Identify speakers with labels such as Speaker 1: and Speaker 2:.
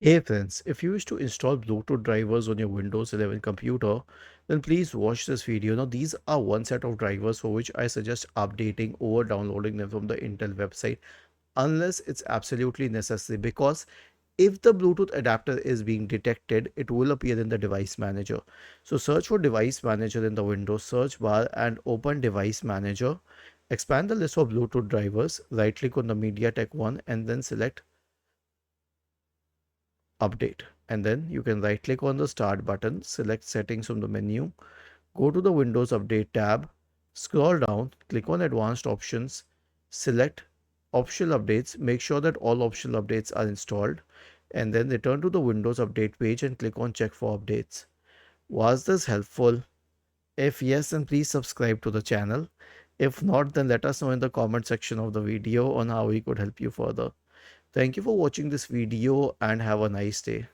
Speaker 1: Hey friends, if you wish to install Bluetooth drivers on your Windows 11 computer, then please watch this video. Now, these are one set of drivers for which I suggest updating or downloading them from the Intel website unless it's absolutely necessary, because if the Bluetooth adapter is being detected, it will appear in the device manager. So search for device manager in the Windows search bar and open device manager. Expand the list of Bluetooth drivers, right click on the MediaTek one and then select update, and then you can right click on the start button, select settings from the menu, go to the Windows Update tab, scroll down, click on advanced options, select optional updates, make sure that all optional updates are installed, and then return to the Windows Update page and click on check for updates. Was this helpful? If yes, then please subscribe to the channel. If not, then let us know in the comment section of the video on how we could help you further. Thank you for watching this video and have a nice day.